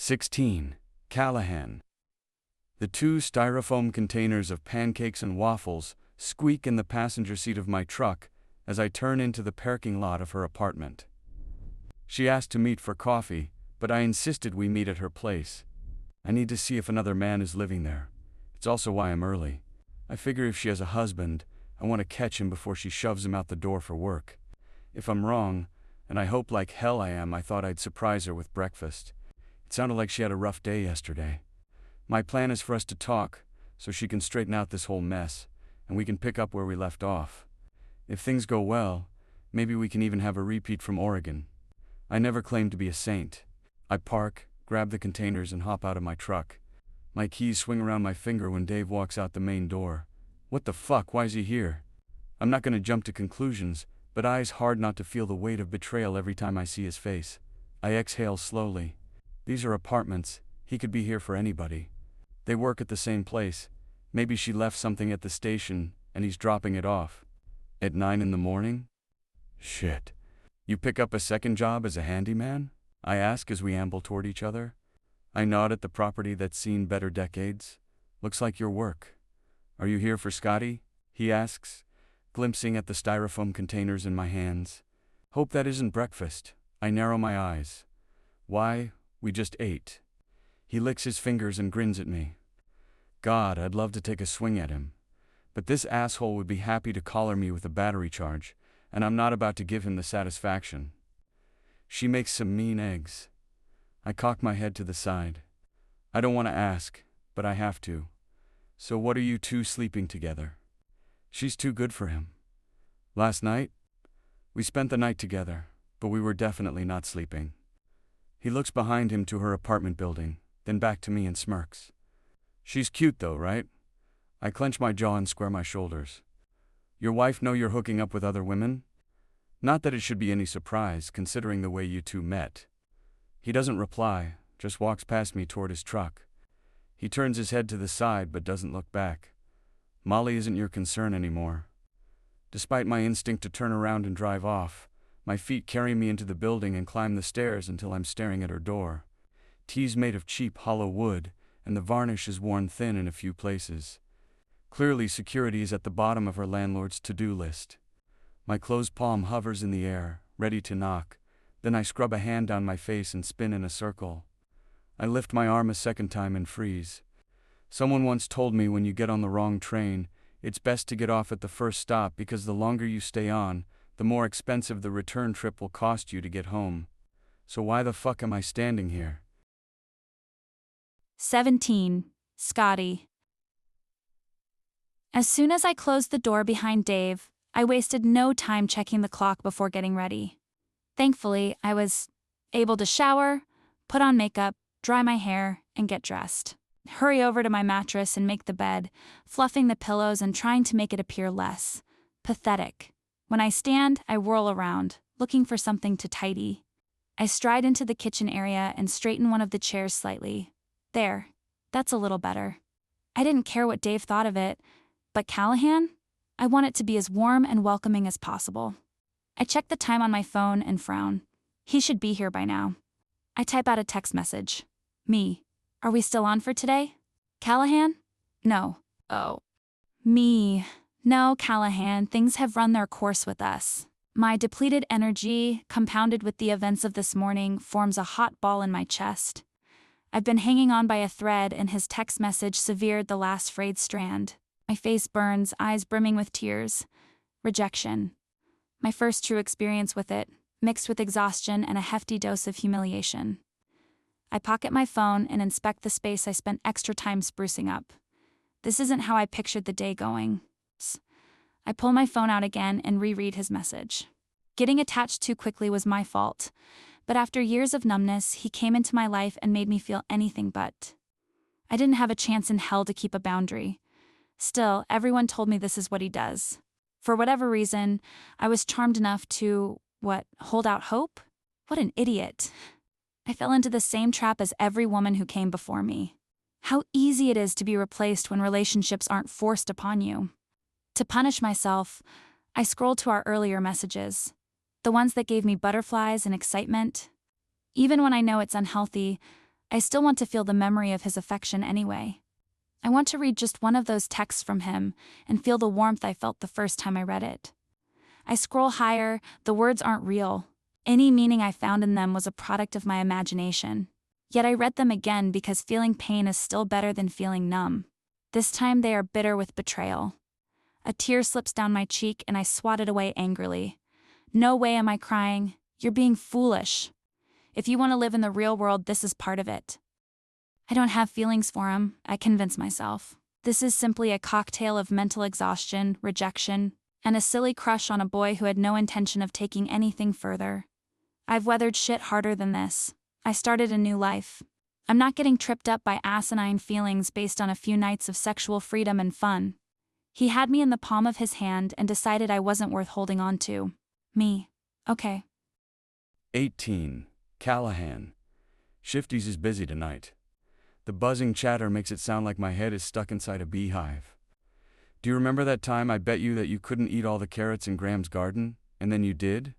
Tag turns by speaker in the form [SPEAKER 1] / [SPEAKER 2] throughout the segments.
[SPEAKER 1] 16. Callahan. The two styrofoam containers of pancakes and waffles squeak in the passenger seat of my truck as I turn into the parking lot of her apartment. She asked to meet for coffee, but I insisted we meet at her place. I need to see if another man is living there. It's also why I'm early. I figure if she has a husband, I want to catch him before she shoves him out the door for work. If I'm wrong, and I hope like hell I am, I thought I'd surprise her with breakfast. It sounded like she had a rough day yesterday. My plan is for us to talk, so she can straighten out this whole mess, and we can pick up where we left off. If things go well, maybe we can even have a repeat from Oregon. I never claimed to be a saint. I park, grab the containers, and hop out of my truck. My keys swing around my finger when Dave walks out the main door. What the fuck, why is he here? I'm not gonna jump to conclusions, but eyes hard not to feel the weight of betrayal every time I see his face. I exhale slowly. These are apartments, he could be here for anybody. They work at the same place. Maybe she left something at the station, and he's dropping it off. At 9 in the morning? Shit. You pick up a second job as a handyman? I ask as we amble toward each other. I nod at the property that's seen better decades. Looks like your work. Are you here for Scotty? He asks, glimpsing at the styrofoam containers in my hands. Hope that isn't breakfast. I narrow my eyes. Why, we just ate. He licks his fingers and grins at me. God, I'd love to take a swing at him. But this asshole would be happy to collar me with a battery charge, and I'm not about to give him the satisfaction. She makes some mean eggs. I cock my head to the side. I don't want to ask, but I have to. So what are you two sleeping together? She's too good for him. Last night? We spent the night together, but we were definitely not sleeping. He looks behind him to her apartment building, then back to me and smirks. She's cute though, right? I clench my jaw and square my shoulders. Your wife know you're hooking up with other women? Not that it should be any surprise, considering the way you two met. He doesn't reply, just walks past me toward his truck. He turns his head to the side but doesn't look back. Molly isn't your concern anymore. Despite my instinct to turn around and drive off, my feet carry me into the building and climb the stairs until I'm staring at her door. Tea's made of cheap hollow wood, and the varnish is worn thin in a few places. Clearly security is at the bottom of her landlord's to-do list. My closed palm hovers in the air, ready to knock. Then I scrub a hand down my face and spin in a circle. I lift my arm a second time and freeze. Someone once told me when you get on the wrong train, it's best to get off at the first stop because the longer you stay on, the more expensive the return trip will cost you to get home. So why the fuck am I standing here?
[SPEAKER 2] 17. Scotty. As soon as I closed the door behind Dave, I wasted no time checking the clock before getting ready. Thankfully, I was able to shower, put on makeup, dry my hair, and get dressed. Hurry over to my mattress and make the bed, fluffing the pillows and trying to make it appear less pathetic. When I stand, I whirl around, looking for something to tidy. I stride into the kitchen area and straighten one of the chairs slightly. There, that's a little better. I didn't care what Dave thought of it, but Callahan? I want it to be as warm and welcoming as possible. I check the time on my phone and frown. He should be here by now. I type out a text message. Me. Are we still on for today? Callahan? No. Oh. Me. No, Callahan, things have run their course with us. My depleted energy, compounded with the events of this morning, forms a hot ball in my chest. I've been hanging on by a thread, and his text message severed the last frayed strand. My face burns, eyes brimming with tears. Rejection. My first true experience with it, mixed with exhaustion and a hefty dose of humiliation. I pocket my phone and inspect the space I spent extra time sprucing up. This isn't how I pictured the day going. I pull my phone out again and reread his message. Getting attached too quickly was my fault, but after years of numbness, he came into my life and made me feel anything but. I didn't have a chance in hell to keep a boundary. Still, everyone told me this is what he does. For whatever reason, I was charmed enough to, hold out hope? What an idiot. I fell into the same trap as every woman who came before me. How easy it is to be replaced when relationships aren't forced upon you. To punish myself, I scrolled to our earlier messages, the ones that gave me butterflies and excitement. Even when I know it's unhealthy, I still want to feel the memory of his affection anyway. I want to read just one of those texts from him and feel the warmth I felt the first time I read it. I scroll higher, the words aren't real. Any meaning I found in them was a product of my imagination. Yet I read them again because feeling pain is still better than feeling numb. This time they are bitter with betrayal. A tear slips down my cheek and I swat it away angrily. No way am I crying. You're being foolish. If you want to live in the real world, this is part of it. I don't have feelings for him, I convince myself. This is simply a cocktail of mental exhaustion, rejection, and a silly crush on a boy who had no intention of taking anything further. I've weathered shit harder than this. I started a new life. I'm not getting tripped up by asinine feelings based on a few nights of sexual freedom and fun. He had me in the palm of his hand and decided I wasn't worth holding on to. Me. Okay.
[SPEAKER 1] 18. Callahan. Shifty's is busy tonight. The buzzing chatter makes it sound like my head is stuck inside a beehive. Do you remember that time I bet you that you couldn't eat all the carrots in Graham's garden, and then you did?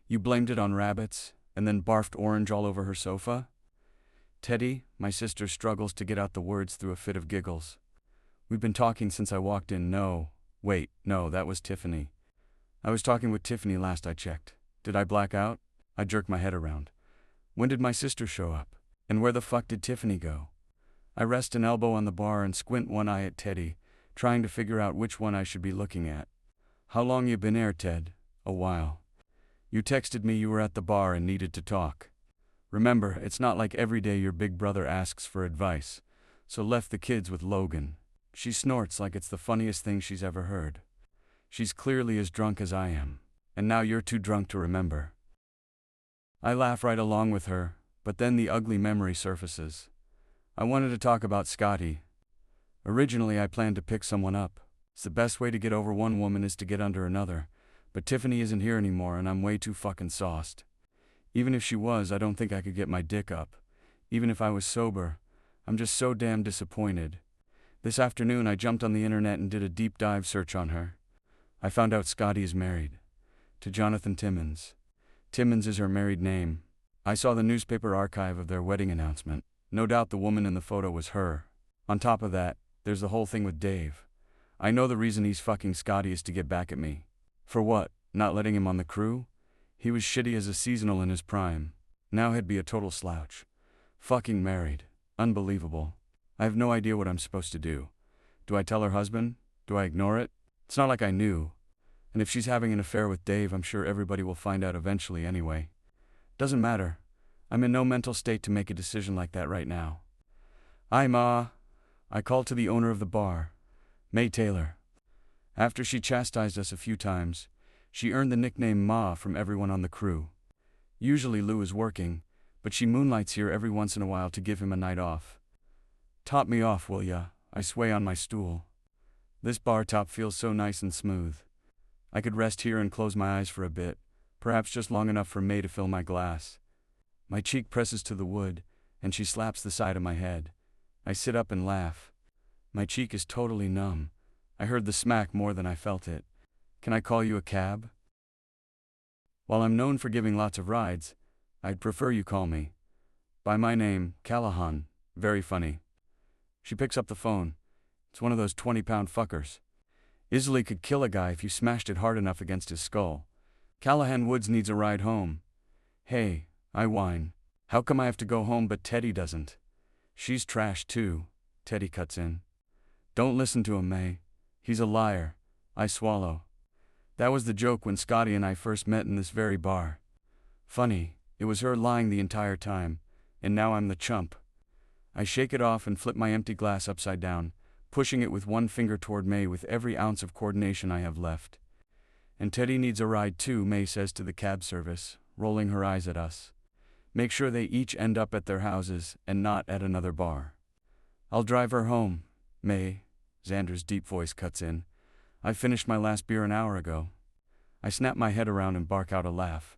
[SPEAKER 1] You blamed it on rabbits, and then barfed orange all over her sofa? Teddy, my sister, struggles to get out the words through a fit of giggles. We've been talking since I walked in. No, that was Tiffany. I was talking with Tiffany last I checked. Did I black out? I jerked my head around. When did my sister show up? And where the fuck did Tiffany go? I rest an elbow on the bar and squint one eye at Teddy, trying to figure out which one I should be looking at. How long you been here, Ted? A while. You texted me you were at the bar and needed to talk. Remember, it's not like every day your big brother asks for advice, so left the kids with Logan. She snorts like it's the funniest thing she's ever heard. She's clearly as drunk as I am, and now you're too drunk to remember. I laugh right along with her, but then the ugly memory surfaces. I wanted to talk about Scotty. Originally I planned to pick someone up. It's the best way to get over one woman is to get under another, but Tiffany isn't here anymore and I'm way too fucking sauced. Even if she was, I don't think I could get my dick up. Even if I was sober, I'm just so damn disappointed. This afternoon I jumped on the internet and did a deep dive search on her. I found out Scotty is married. To Jonathan Timmons. Timmons is her married name. I saw the newspaper archive of their wedding announcement. No doubt the woman in the photo was her. On top of that, there's the whole thing with Dave. I know the reason he's fucking Scotty is to get back at me. For what? Not letting him on the crew? He was shitty as a seasonal in his prime. Now he'd be a total slouch. Fucking married. Unbelievable. I have no idea what I'm supposed to do. Do I tell her husband? Do I ignore it? It's not like I knew. And if she's having an affair with Dave, I'm sure everybody will find out eventually anyway. Doesn't matter. I'm in no mental state to make a decision like that right now. Hi, Ma. I called to the owner of the bar, May Taylor. After she chastised us a few times, she earned the nickname Ma from everyone on the crew. Usually Lou is working, but she moonlights here every once in a while to give him a night off. Top me off, will ya? I sway on my stool. This bar top feels so nice and smooth. I could rest here and close my eyes for a bit, perhaps just long enough for May to fill my glass. My cheek presses to the wood, and she slaps the side of my head. I sit up and laugh. My cheek is totally numb. I heard the smack more than I felt it. Can I call you a cab? While I'm known for giving lots of rides, I'd prefer you call me by my name, Callahan. Very funny. She picks up the phone. It's one of those 20-pound fuckers. Easily could kill a guy if you smashed it hard enough against his skull. Callahan Woods needs a ride home. Hey, I whine. How come I have to go home but Teddy doesn't? She's trash too, Teddy cuts in. Don't listen to him, May. He's a liar. I swallow. That was the joke when Scotty and I first met in this very bar. Funny, it was her lying the entire time, and now I'm the chump. I shake it off and flip my empty glass upside down, pushing it with one finger toward May with every ounce of coordination I have left. And Teddy needs a ride too, May says to the cab service, rolling her eyes at us. Make sure they each end up at their houses and not at another bar. I'll drive her home, May. Xander's deep voice cuts in. I finished my last beer an hour ago. I snap my head around and bark out a laugh.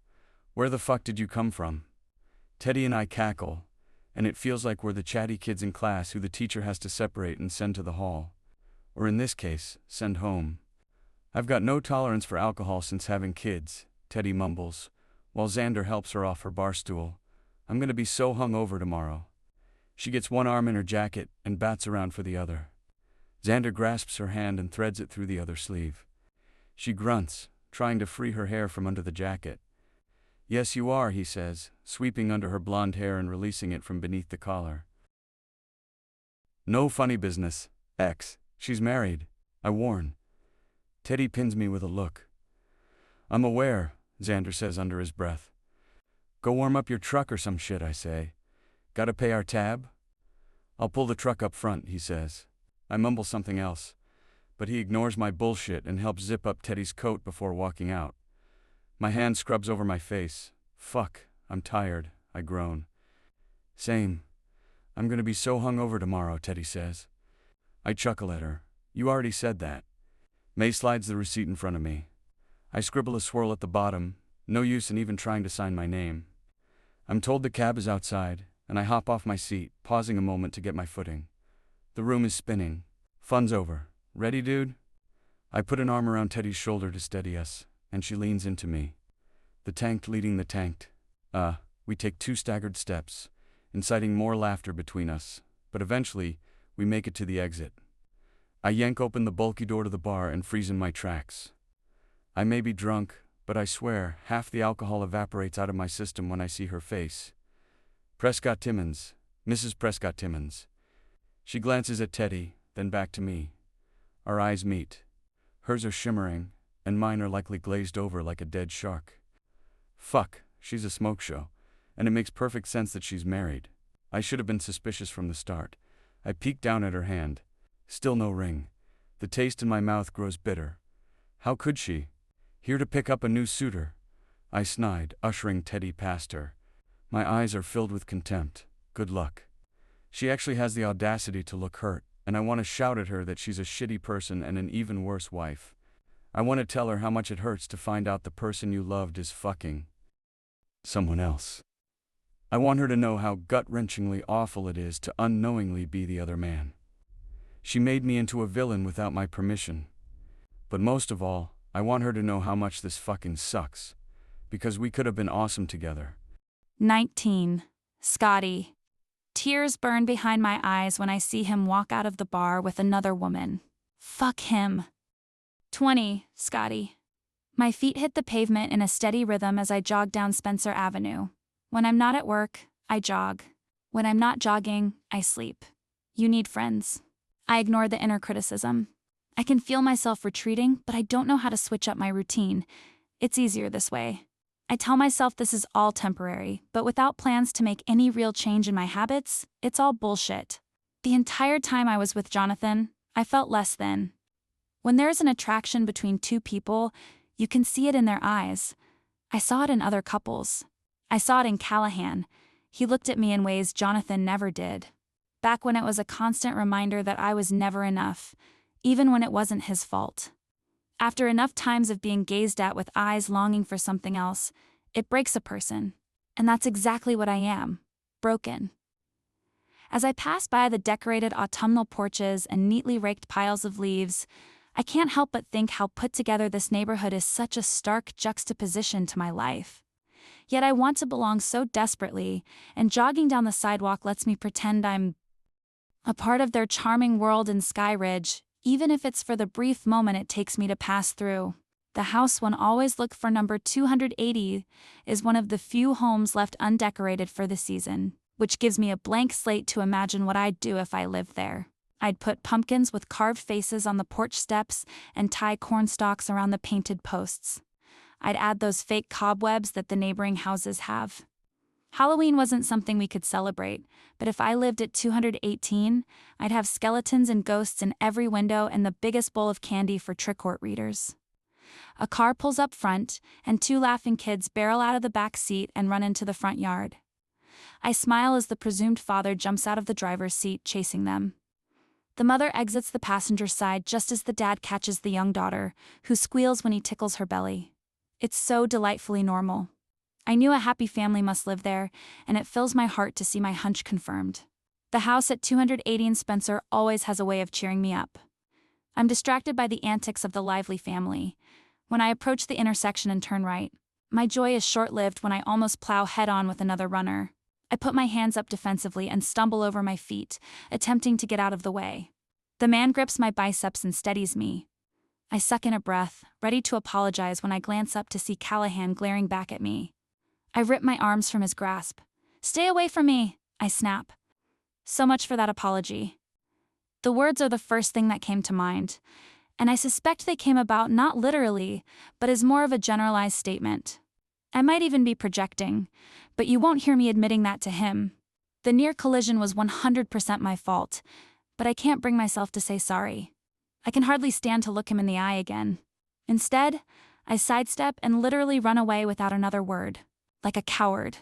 [SPEAKER 1] Where the fuck did you come from? Teddy and I cackle, and it feels like we're the chatty kids in class who the teacher has to separate and send to the hall. Or in this case, send home. I've got no tolerance for alcohol since having kids, Teddy mumbles, while Xander helps her off her bar stool. I'm gonna be so hungover tomorrow. She gets one arm in her jacket and bats around for the other. Xander grasps her hand and threads it through the other sleeve. She grunts, trying to free her hair from under the jacket. "Yes, you are," he says, sweeping under her blonde hair and releasing it from beneath the collar. "No funny business, X. She's married," I warn. Teddy pins me with a look. "I'm aware," Xander says under his breath. "Go warm up your truck or some shit," I say. "Gotta pay our tab?" "I'll pull the truck up front," he says. I mumble something else, but he ignores my bullshit and helps zip up Teddy's coat before walking out. My hand scrubs over my face. "Fuck, I'm tired," I groan. "Same. I'm gonna be so hungover tomorrow," Teddy says. I chuckle at her. "You already said that." May slides the receipt in front of me. I scribble a swirl at the bottom, no use in even trying to sign my name. I'm told the cab is outside, and I hop off my seat, pausing a moment to get my footing. The room is spinning. Fun's over. "Ready, dude?" I put an arm around Teddy's shoulder to steady us, and she leans into me. The tanked leading the tanked. We take 2 staggered steps, inciting more laughter between us, but eventually, we make it to the exit. I yank open the bulky door to the bar and freeze in my tracks. I may be drunk, but I swear, half the alcohol evaporates out of my system when I see her face. Prescott Timmons, Mrs. Prescott Timmons. She glances at Teddy, then back to me. Our eyes meet. Hers are shimmering, and mine are likely glazed over like a dead shark. Fuck, she's a smoke show, and it makes perfect sense that she's married. I should have been suspicious from the start. I peek down at her hand. Still no ring. The taste in my mouth grows bitter. How could she? Here to pick up a new suitor. I snide, ushering Teddy past her. My eyes are filled with contempt. Good luck. She actually has the audacity to look hurt, and I want to shout at her that she's a shitty person and an even worse wife. I want to tell her how much it hurts to find out the person you loved is fucking someone else. I want her to know how gut-wrenchingly awful it is to unknowingly be the other man. She made me into a villain without my permission. But most of all, I want her to know how much this fucking sucks. Because we could have been awesome together.
[SPEAKER 2] 19. Scotty. Tears burn behind my eyes when I see him walk out of the bar with another woman. Fuck him. 20. Scotty. My feet hit the pavement in a steady rhythm as I jog down Spencer Avenue. When I'm not at work, I jog. When I'm not jogging, I sleep. You need friends. I ignore the inner criticism. I can feel myself retreating, but I don't know how to switch up my routine. It's easier this way. I tell myself this is all temporary, but without plans to make any real change in my habits, it's all bullshit. The entire time I was with Jonathan, I felt less than. When there is an attraction between two people, you can see it in their eyes. I saw it in other couples. I saw it in Callahan. He looked at me in ways Jonathan never did. Back when it was a constant reminder that I was never enough, even when it wasn't his fault. After enough times of being gazed at with eyes longing for something else, it breaks a person. And that's exactly what I am. Broken. As I pass by the decorated autumnal porches and neatly raked piles of leaves, I can't help but think how put together this neighborhood is such a stark juxtaposition to my life. Yet I want to belong so desperately, and jogging down the sidewalk lets me pretend I'm a part of their charming world in Sky Ridge, even if it's for the brief moment it takes me to pass through. The house one always look for number 280 is one of the few homes left undecorated for the season, which gives me a blank slate to imagine what I'd do if I lived there. I'd put pumpkins with carved faces on the porch steps and tie corn stalks around the painted posts. I'd add those fake cobwebs that the neighboring houses have. Halloween wasn't something we could celebrate, but if I lived at 218, I'd have skeletons and ghosts in every window and the biggest bowl of candy for trick-or readers. A car pulls up front, and two laughing kids barrel out of the back seat and run into the front yard. I smile as the presumed father jumps out of the driver's seat, chasing them. The mother exits the passenger side just as the dad catches the young daughter, who squeals when he tickles her belly. It's so delightfully normal. I knew a happy family must live there, and it fills my heart to see my hunch confirmed. The house at 280 in Spencer always has a way of cheering me up. I'm distracted by the antics of the lively family. When I approach the intersection and turn right, my joy is short-lived when I almost plow head-on with another runner. I put my hands up defensively and stumble over my feet, attempting to get out of the way. The man grips my biceps and steadies me. I suck in a breath, ready to apologize when I glance up to see Callahan glaring back at me. I rip my arms from his grasp. "Stay away from me," I snap. So much for that apology. The words are the first thing that came to mind, and I suspect they came about not literally, but as more of a generalized statement. I might even be projecting, but you won't hear me admitting that to him. The near collision was 100% my fault, but I can't bring myself to say sorry. I can hardly stand to look him in the eye again. Instead, I sidestep and literally run away without another word, like a coward.